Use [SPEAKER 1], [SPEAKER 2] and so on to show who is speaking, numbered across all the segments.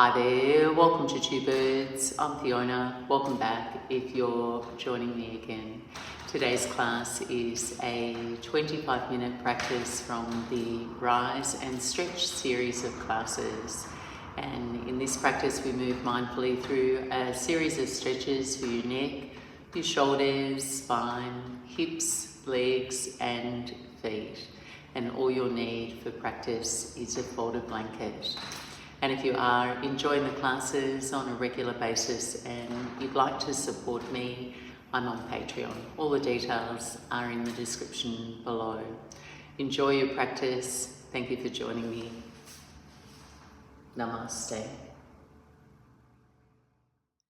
[SPEAKER 1] Hi there, welcome to Two Birds. I'm Fiona. Welcome back if you're joining me again. Today's class is a 25-minute practice from the Rise and Stretch series of classes. And in this practice, we move mindfully through a series of stretches for your neck, your shoulders, spine, hips, legs, and feet. And all you'll need for practice is a folded blanket. And if you are enjoying the classes on a regular basis and you'd like to support me, I'm on Patreon. All the details are in the description below. Enjoy your practice. Thank you for joining me. Namaste.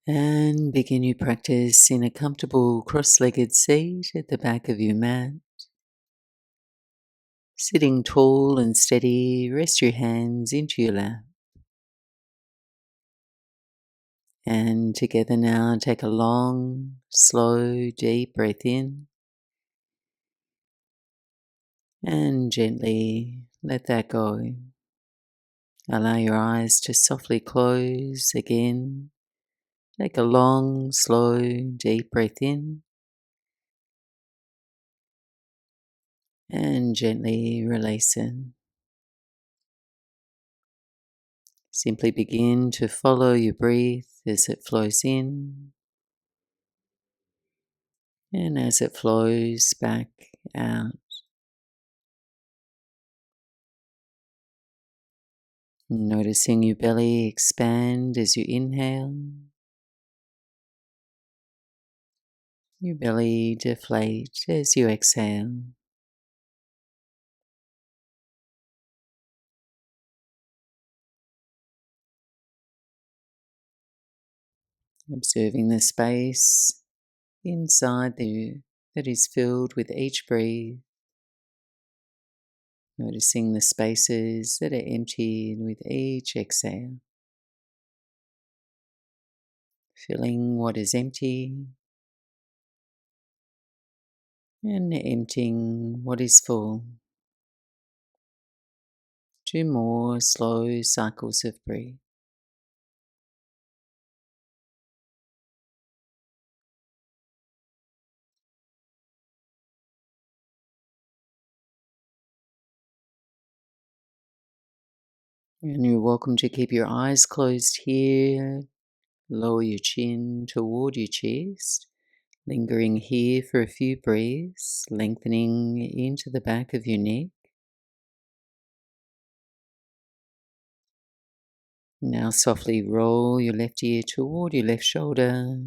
[SPEAKER 1] And begin your practice in a comfortable cross-legged seat at the back of your mat. Sitting tall and steady, rest your hands into your lap. And together now, take a long, slow, deep breath in. And gently let that go. Allow your eyes to softly close again. Take a long, slow, deep breath in. And gently release it. Simply begin to follow your breath as it flows in and as it flows back out. Noticing your belly expand as you inhale, your belly deflate as you exhale. Observing the space inside you that is filled with each breath. Noticing the spaces that are emptied with each exhale. Filling what is empty and emptying what is full. 2 more slow cycles of breath. And you're welcome to keep your eyes closed here. Lower your chin toward your chest. Lingering here for a few breaths, lengthening into the back of your neck. Now softly roll your left ear toward your left shoulder,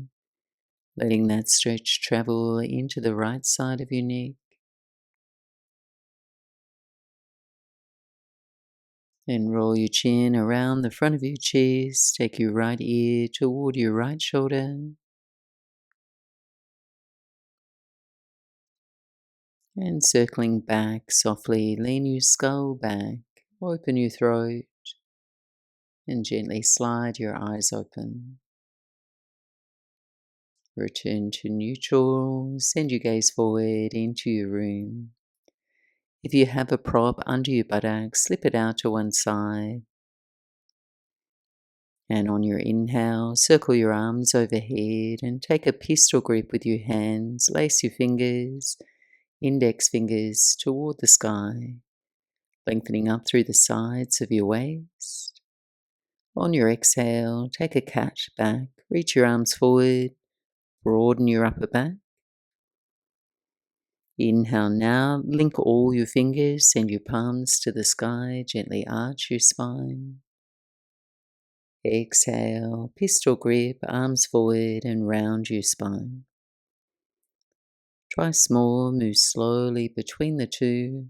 [SPEAKER 1] letting that stretch travel into the right side of your neck. Then roll your chin around the front of your chest, take your right ear toward your right shoulder. And circling back softly, lean your skull back, open your throat, and gently slide your eyes open. Return to neutral, send your gaze forward into your room. If you have a prop under your buttock, slip it out to one side. And on your inhale, circle your arms overhead and take a pistol grip with your hands. Lace your fingers, index fingers toward the sky, lengthening up through the sides of your waist. On your exhale, take a cat back, reach your arms forward, broaden your upper back. Inhale now, link all your fingers, send your palms to the sky, gently arch your spine. Exhale, pistol grip, arms forward and round your spine. Try small, move slowly between the two.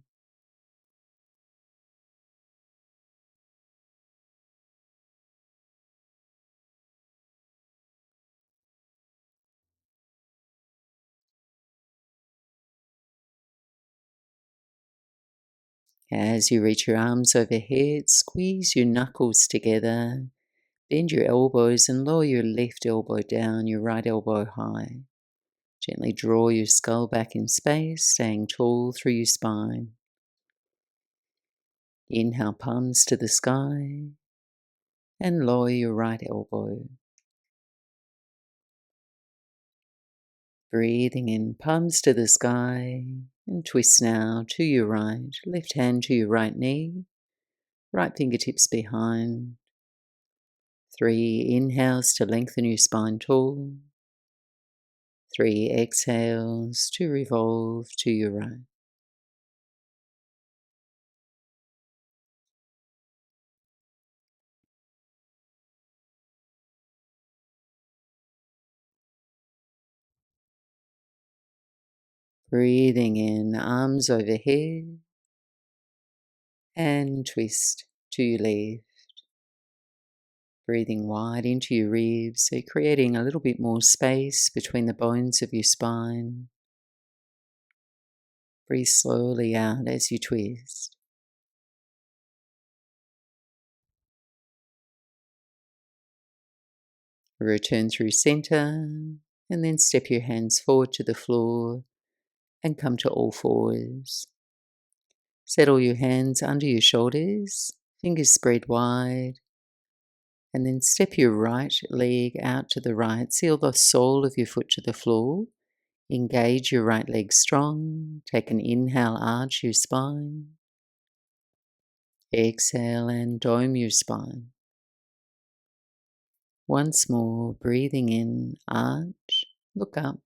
[SPEAKER 1] As you reach your arms overhead, squeeze your knuckles together. Bend your elbows and lower your left elbow down, your right elbow high. Gently draw your skull back in space, staying tall through your spine. Inhale, palms to the sky. and lower your right elbow. Breathing in, palms to the sky, and twist now to your right. Left hand to your right knee, right fingertips behind. 3 inhales to lengthen your spine tall. 3 exhales to revolve to your right. Breathing in, arms overhead, and twist to your left. Breathing wide into your ribs, so creating a little bit more space between the bones of your spine. Breathe slowly out as you twist. Return through center, and then step your hands forward to the floor and come to all fours. Settle your hands under your shoulders, fingers spread wide, and then step your right leg out to the right. Seal the sole of your foot to the floor. Engage your right leg strong. Take an inhale, arch your spine. Exhale and dome your spine. Once more, breathing in, arch, look up.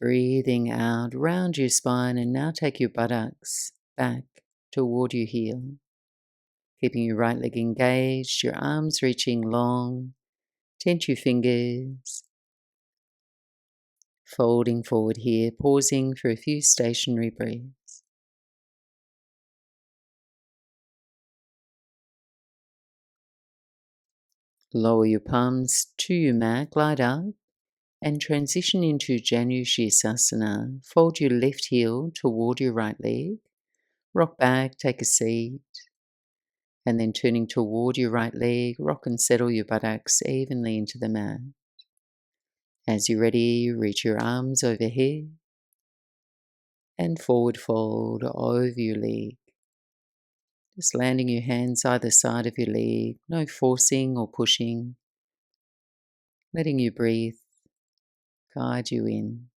[SPEAKER 1] Breathing out, round your spine, and now take your buttocks back toward your heel. Keeping your right leg engaged, your arms reaching long. Tense your fingers. Folding forward here, pausing for a few stationary breaths. Lower your palms to your mat, glide up, and transition into Janu Shirshasana. Fold your left heel toward your right leg. Rock back, take a seat. And then turning toward your right leg, rock and settle your buttocks evenly into the mat. As you're ready, reach your arms overhead and forward fold over your leg. Just landing your hands either side of your leg, no forcing or pushing. Letting your breath guide you in.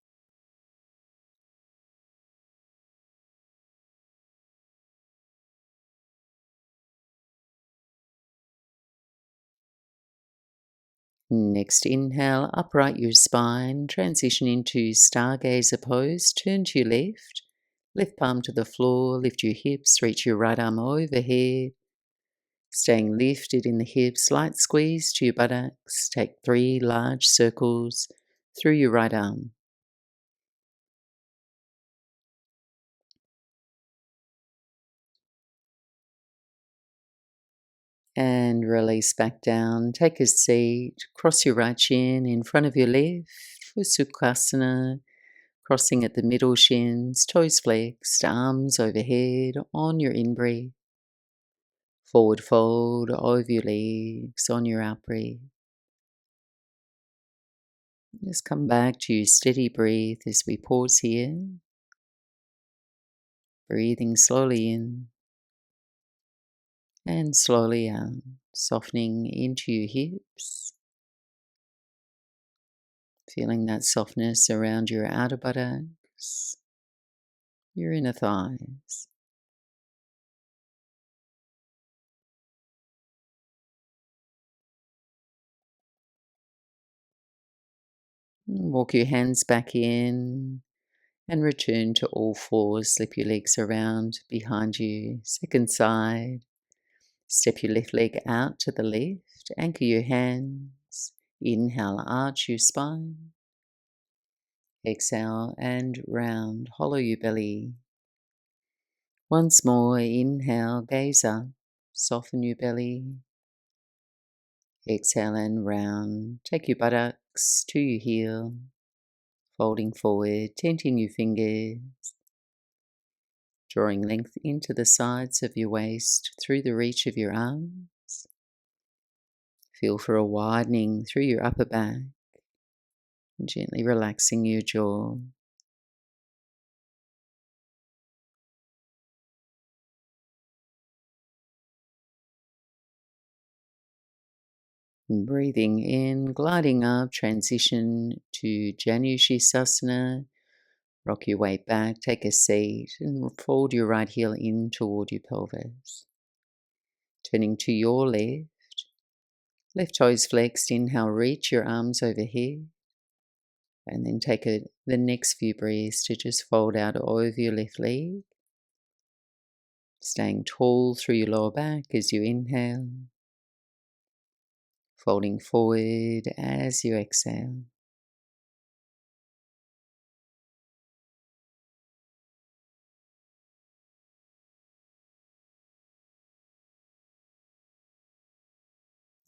[SPEAKER 1] Next inhale, upright your spine, transition into Stargazer pose, turn to your left, left palm to the floor, lift your hips, reach your right arm overhead, staying lifted in the hips, light squeeze to your buttocks, take 3 large circles through your right arm. And release back down, take a seat, cross your right shin in front of your left for Sukhasana. Crossing at the middle shins, toes flexed, arms overhead on your in-breath. Forward fold over your legs on your out-breath. Just come back to your steady breath as we pause here. Breathing slowly in and slowly out, softening into your hips. Feeling that softness around your outer buttocks, your inner thighs. Walk your hands back in and return to all fours. Slip your legs around behind you. Second side. Step your left leg out to the left. Anchor your hands. Inhale, arch your spine. Exhale and round. Hollow your belly. Once more, inhale, gaze up. Soften your belly. Exhale and round. Take your buttocks to your heel. Folding forward, tenting your fingers. Drawing length into the sides of your waist through the reach of your arms. Feel for a widening through your upper back. Gently relaxing your jaw. Breathing in, gliding up, transition to Janushisasana. Rock your weight back, take a seat, and fold your right heel in toward your pelvis. Turning to your left toes flexed. Inhale, reach your arms overhead. And then take the next few breaths to just fold out over your left leg. Staying tall through your lower back as you inhale. Folding forward as you exhale.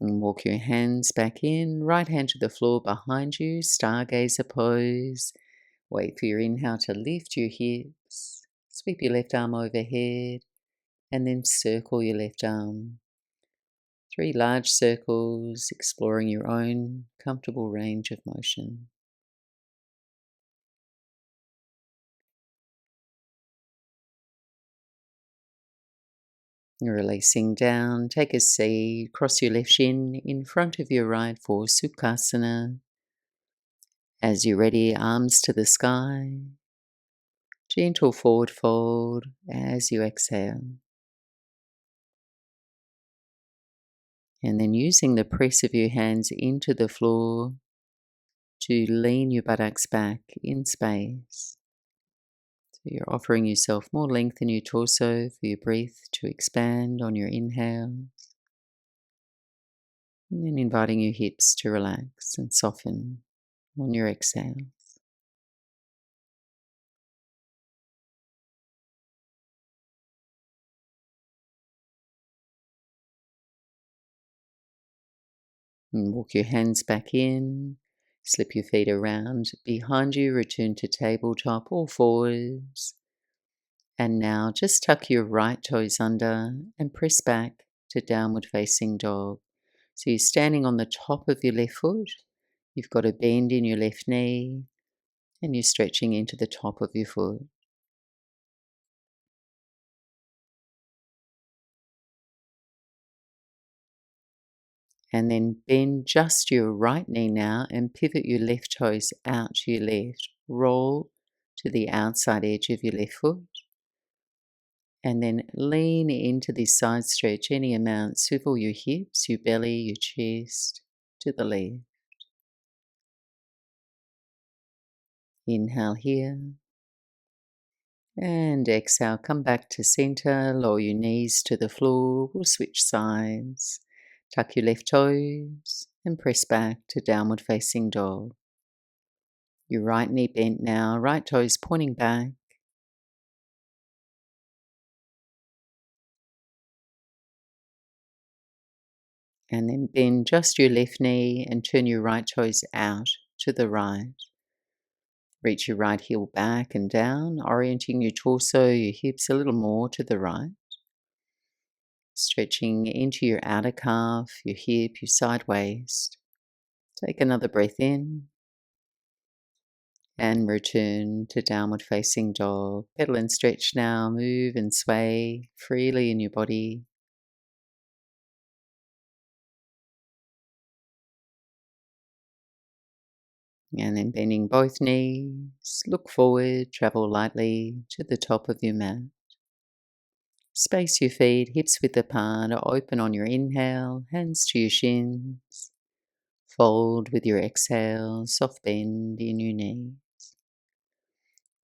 [SPEAKER 1] And walk your hands back in, right hand to the floor behind you, Stargazer pose. Wait for your inhale to lift your hips. Sweep your left arm overhead and then circle your left arm. 3 large circles, exploring your own comfortable range of motion. You're releasing down, take a seat, cross your left shin in front of your right for Sukhasana. As you're ready, arms to the sky. Gentle forward fold as you exhale. And then using the press of your hands into the floor to lean your buttocks back in space. So you're offering yourself more length in your torso for your breath to expand on your inhale. And then inviting your hips to relax and soften on your exhale. And walk your hands back in, slip your feet around behind you, return to tabletop or forwards. And now just tuck your right toes under and press back to downward facing dog. So you're standing on the top of your left foot, you've got a bend in your left knee, and you're stretching into the top of your foot. And then bend just your right knee now and pivot your left toes out to your left. Roll to the outside edge of your left foot. And then lean into this side stretch any amount. Swivel your hips, your belly, your chest to the left. Inhale here. And exhale, come back to center. Lower your knees to the floor. We'll switch sides. Tuck your left toes and press back to downward facing dog. Your right knee bent now, right toes pointing back. And then bend just your left knee and turn your right toes out to the right. Reach your right heel back and down, orienting your torso, your hips a little more to the right. Stretching into your outer calf, your hip, your side waist. Take another breath in. And return to downward facing dog. Pedal and stretch now, move and sway freely in your body. And then bending both knees, look forward, travel lightly to the top of your mat. Space your feet, hips width apart, open on your inhale, hands to your shins. Fold with your exhale, soft bend in your knees.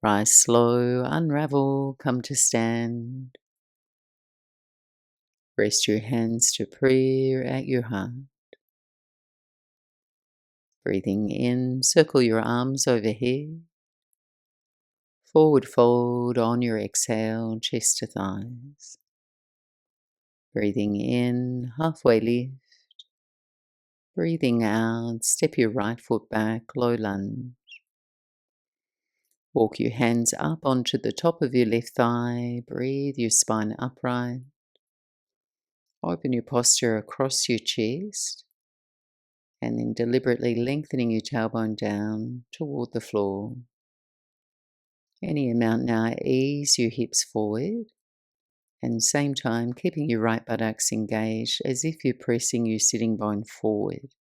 [SPEAKER 1] Rise slow, unravel, come to stand. Rest your hands to prayer at your heart. Breathing in, circle your arms overhead. Forward fold on your exhale, chest to thighs. Breathing in, halfway lift. Breathing out, step your right foot back, low lunge. Walk your hands up onto the top of your left thigh. Breathe your spine upright. Open your posture across your chest. And then deliberately lengthening your tailbone down toward the floor. Any amount now, ease your hips forward And same time, keeping your right buttocks engaged as if you're pressing your sitting bone forward.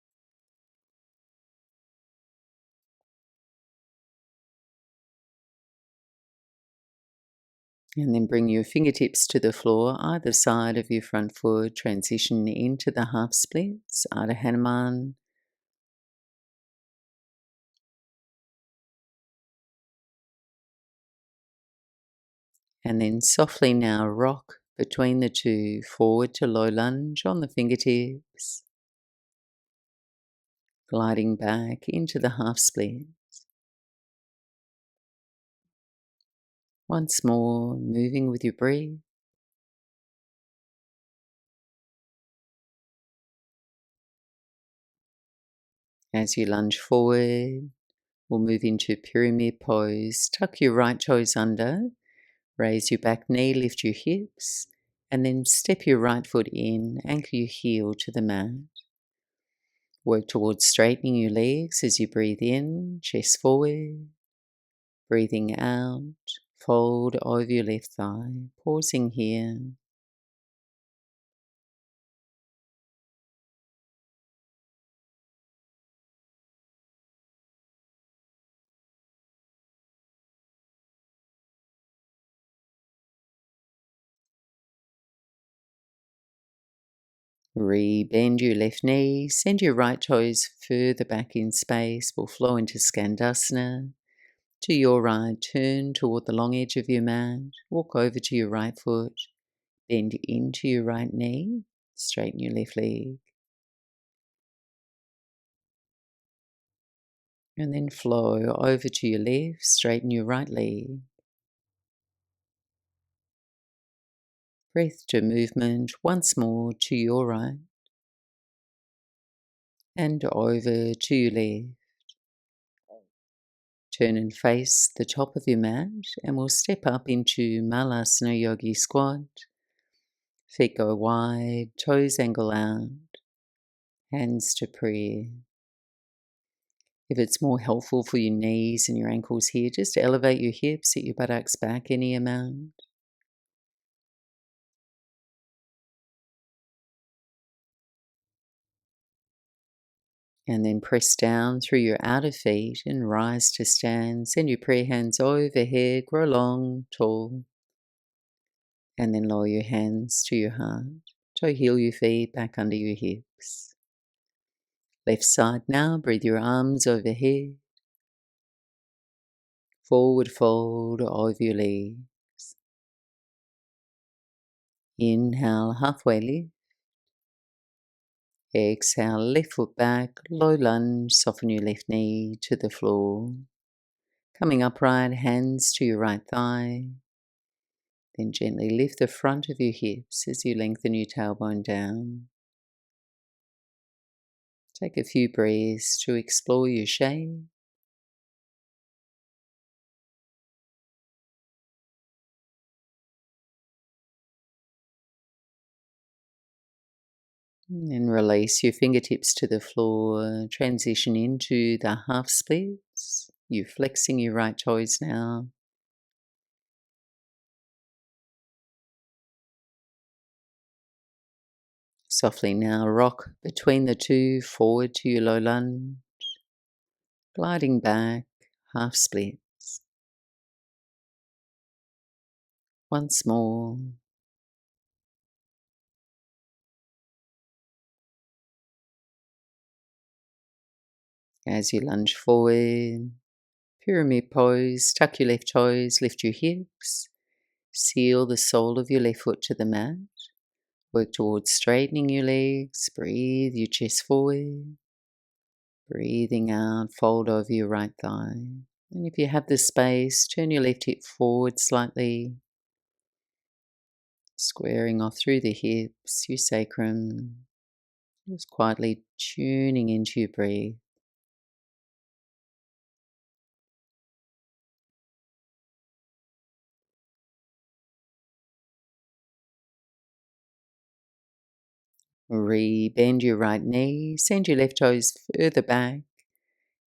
[SPEAKER 1] And then bring your fingertips to the floor, either side of your front foot. Transition into the half splits, Ardha Hanuman. And then softly now rock between the two, forward to low lunge on the fingertips. Gliding back into the half split. Once more, moving with your breath. As you lunge forward, we'll move into pyramid pose. Tuck your right toes under, raise your back knee, lift your hips, and then step your right foot in, anchor your heel to the mat. Work towards straightening your legs as you breathe in, chest forward. Breathing out, fold over your left thigh, pausing here. Re-bend your left knee, send your right toes further back in space. We'll flow into Skandasana. To your right, turn toward the long edge of your mat. Walk over to your right foot, bend into your right knee, straighten your left leg. And then flow over to your left, straighten your right leg. Breath to movement once more to your right. And over to your left. Turn and face the top of your mat, and we'll step up into Malasana Yogi Squat. Feet go wide, toes angle out, hands to prayer. If it's more helpful for your knees and your ankles here, just elevate your hips, sit your buttocks back any amount. And then press down through your outer feet and rise to stand. Send your prayer hands overhead, grow long, tall. And then lower your hands to your heart. Toe heel your feet back under your hips. Left side now, breathe your arms overhead. Forward fold over your legs. Inhale, halfway lift. Exhale, left foot back, low lunge, soften your left knee to the floor. Coming upright, hands to your right thigh. Then gently lift the front of your hips as you lengthen your tailbone down. Take a few breaths to explore your shape. And release your fingertips to the floor. Transition into the half splits. You're flexing your right toes now. Softly now rock between the two, forward to your low lunge. Gliding back, half splits. Once more. As you lunge forward, pyramid pose, tuck your left toes, lift your hips, seal the sole of your left foot to the mat. Work towards straightening your legs, breathe your chest forward. Breathing out, fold over your right thigh. And if you have the space, turn your left hip forward slightly, squaring off through the hips, your sacrum, just quietly tuning into your breath. Re-bend your right knee, send your left toes further back,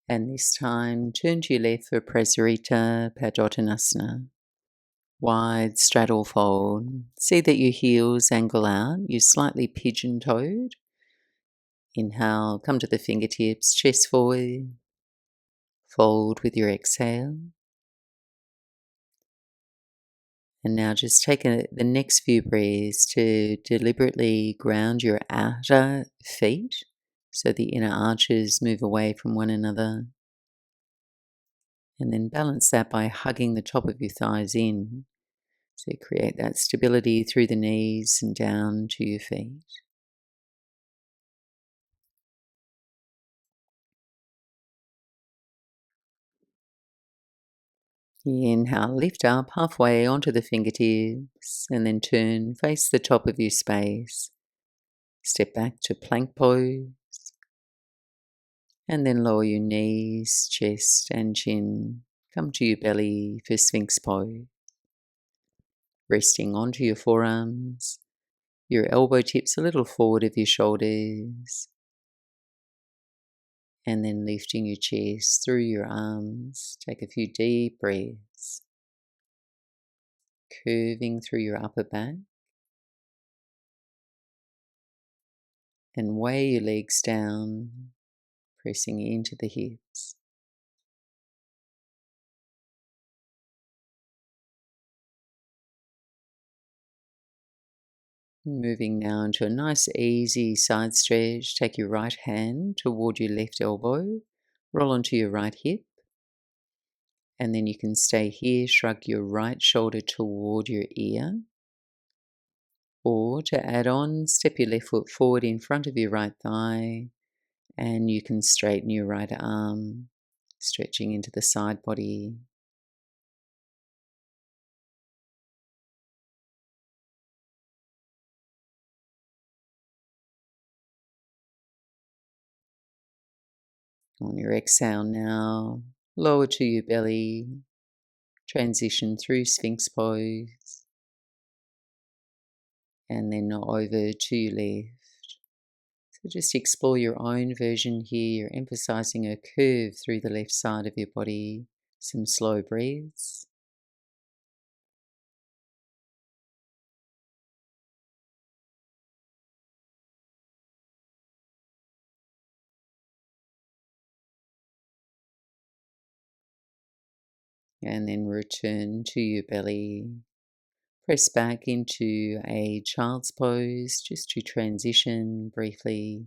[SPEAKER 1] and this time turn to your left for Prasarita Padottanasana. Wide straddle fold. See that your heels angle out. You're slightly pigeon-toed. Inhale, come to the fingertips, chest forward. Fold with your exhale. And now just take the next few breaths to deliberately ground your outer feet so the inner arches move away from one another. And then balance that by hugging the top of your thighs in. So create that stability through the knees and down to your feet. Inhale, lift up halfway onto the fingertips and then turn, face the top of your space. Step back to plank pose and then lower your knees, chest and chin. Come to your belly for Sphinx pose. Resting onto your forearms, your elbow tips a little forward of your shoulders. And then lifting your chest through your arms. Take a few deep breaths. Curving through your upper back. And weigh your legs down, pressing into the hips. Moving now into a nice easy side stretch. Take your right hand toward your left elbow. Roll onto your right hip. And then you can stay here, shrug your right shoulder toward your ear. Or to add on, step your left foot forward in front of your right thigh. And you can straighten your right arm, stretching into the side body. On your exhale now, lower to your belly, transition through Sphinx pose, and then over to your left. So just explore your own version here. You're emphasizing a curve through the left side of your body. Some slow breaths. And then return to your belly. Press back into a child's pose just to transition briefly.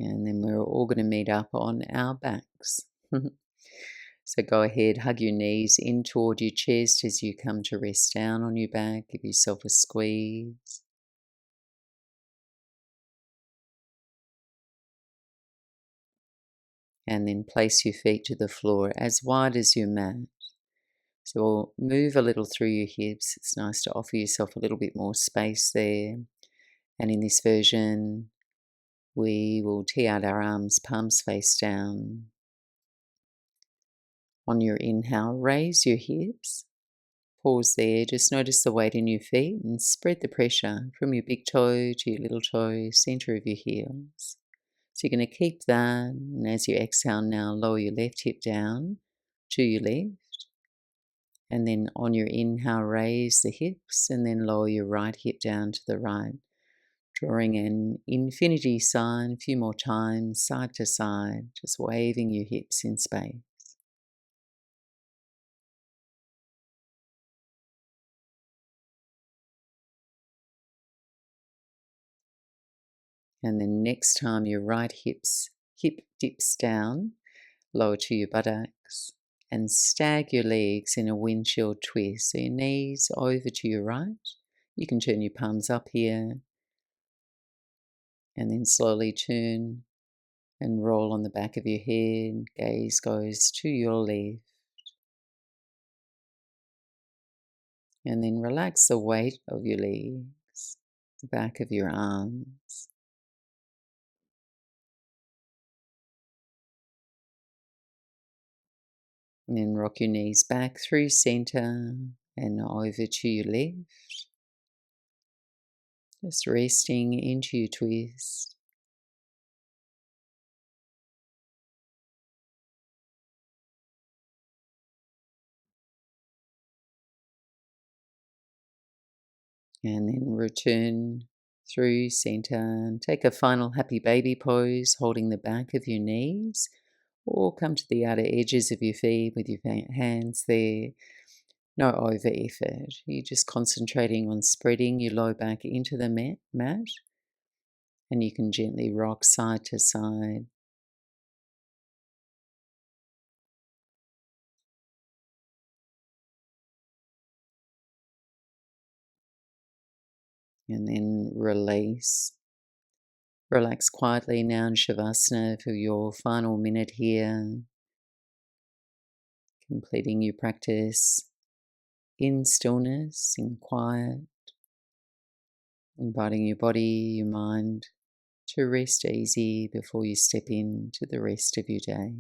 [SPEAKER 1] And then we're all going to meet up on our backs. So go ahead, hug your knees in toward your chest as you come to rest down on your back. Give yourself a squeeze. And then place your feet to the floor as wide as your mat. So we'll move a little through your hips. It's nice to offer yourself a little bit more space there. And in this version, we will tee out our arms, palms face down. On your inhale, raise your hips. Pause there, just notice the weight in your feet and spread the pressure from your big toe to your little toe, center of your heels. So you're going to keep that, and as you exhale now, lower your left hip down to your left. And then on your inhale, raise the hips and then lower your right hip down to the right. Drawing an infinity sign a few more times, side to side, just waving your hips in space. And then next time your right hip dips down, lower to your buttocks, and stag your legs in a windshield twist. So your knees over to your right. You can turn your palms up here, and then slowly turn and roll on the back of your head. Gaze goes to your left. And then relax the weight of your legs, the back of your arms. And then rock your knees back through center and over to your left. Just resting into your twist. And then return through center and take a final happy baby pose, holding the back of your knees, or come to the outer edges of your feet with your hands there. No over effort. You're just concentrating on spreading your low back into the mat, and you can gently rock side to side. And then release. Relax quietly now in shavasana for your final minute here, completing your practice in stillness, in quiet, inviting your body, your mind to rest easy before you step into the rest of your day.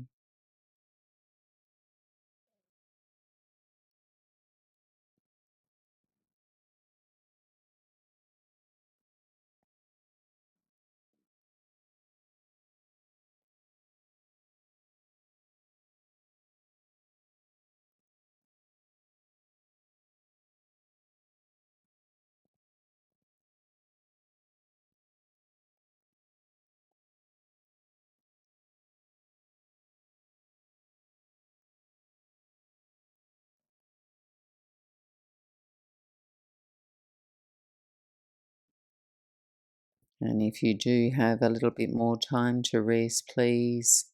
[SPEAKER 1] And if you do have a little bit more time to rest, please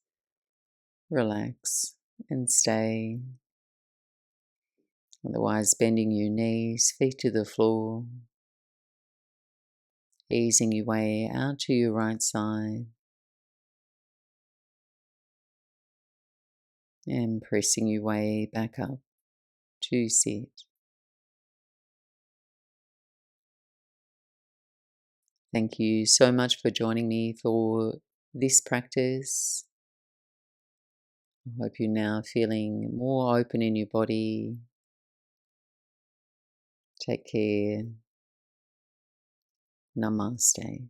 [SPEAKER 1] relax and stay. Otherwise, bending your knees, feet to the floor, easing your way out to your right side, and pressing your way back up to sit. Thank you so much for joining me for this practice. I hope you're now feeling more open in your body. Take care. Namaste.